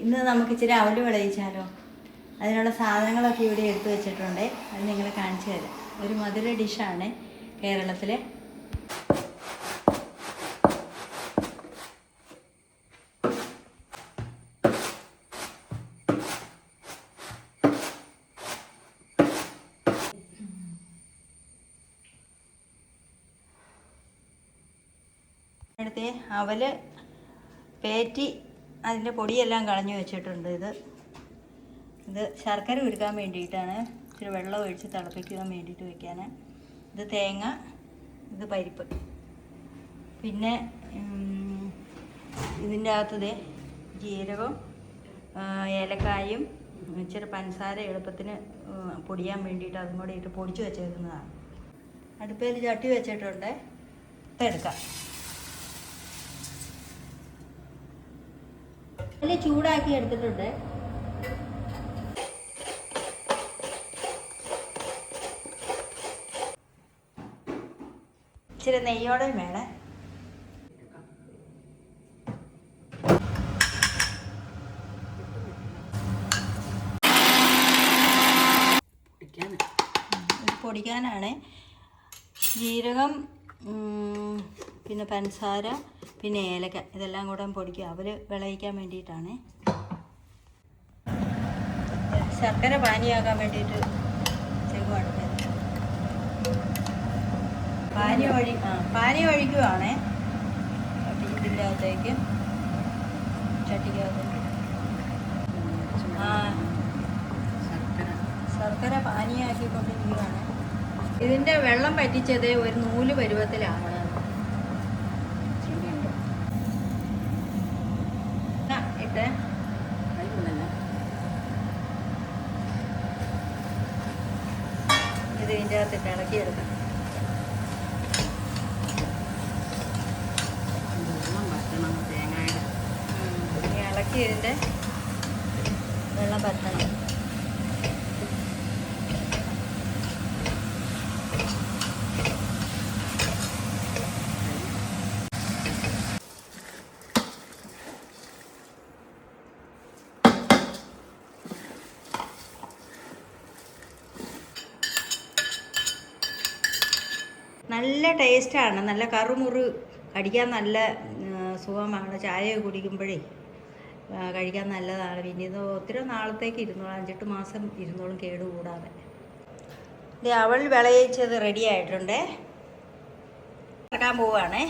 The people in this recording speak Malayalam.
ഇന്ന് നമുക്ക് ഇച്ചിരി അവല് വിളയിച്ചാലോ? അതിനുള്ള സാധനങ്ങളൊക്കെ ഇവിടെ എടുത്തു വെച്ചിട്ടുണ്ട്. അത് നിങ്ങളെ കാണിച്ചു തരാം. ഒരു മധുര ഡിഷാണ് കേരളത്തിലെ. അടുത്ത് അവല് പേറ്റി അതിൻ്റെ പൊടിയെല്ലാം കളഞ്ഞു വെച്ചിട്ടുണ്ട്. ഇത് ശർക്കര ഉരുക്കാൻ വേണ്ടിയിട്ടാണ്. ഇച്ചിരി വെള്ളം ഒഴിച്ച് തിളപ്പിക്കാൻ വേണ്ടിയിട്ട് വെക്കാൻ. ഇത് തേങ്ങ, ഇത് പരിപ്പ്, പിന്നെ ഇതിൻ്റെ അകത്ത് ജീരകം, ഏലക്കായും ഇച്ചിരി പഞ്ചസാര എളുപ്പത്തിന് പൊടിയാൻ വേണ്ടിയിട്ട് അതും കൂടെ ഇട്ട് പൊടിച്ച് വെച്ചേക്കുന്നതാണ്. അടുപ്പയിൽ ചട്ടി വെച്ചിട്ടുണ്ട്. ഇതെടുക്കാം. അതിൽ ചൂടാക്കി എടുത്തിട്ടുണ്ട്. ഇച്ചിരി നെയ്യോടെ വേണേ. പൊടിക്കാനാണ്. ജീരകം, പിന്നെ പഞ്ചസാര, പിന്നെ ഏലക്ക, ഇതെല്ലാം കൂടെ പൊടിക്കുക. അവൽ വിളയിക്കാൻ വേണ്ടിയിട്ടാണ്. ശർക്കര പാനിയാക്കാൻ വേണ്ടിയിട്ട് ചെറുപാട് പാനി ഒഴിക്കുവാണേ ഇതിൻ്റെ അകത്തേക്ക്, ചട്ടിക്കകത്തേക്ക്. ശർക്കര പാനിയാക്കിക്കൊണ്ടിരിക്കുകയാണ്. ഇതിൻ്റെ വെള്ളം പറ്റിച്ചത് ഒരു നൂല് പരുവത്തിലാണ്. ഇട്ട് ഇത് ഇതിൻ്റെ അകത്തിട്ട് ഇളക്കിയെടുക്കാം. ഇളക്കി ഇതിൻ്റെ വെള്ളം പറ്റണം. നല്ല ടേസ്റ്റാണ്. നല്ല കറുമുറ്, കടിക്കാൻ നല്ല സുഖമാണ്. ചായ കുടിക്കുമ്പോഴേ കഴിക്കാൻ നല്ലതാണ്. പിന്നെ ഇത് ഒത്തിരി നാളത്തേക്ക് ഇരുന്നോളും, 5-8 മാസം ഇരുന്നോളും കേടുകൂടാതെ. ഇത് അവൽ വിളയിച്ചത് റെഡി ആയിട്ടുണ്ട്. ഇറക്കാൻ പോവുകയാണേ.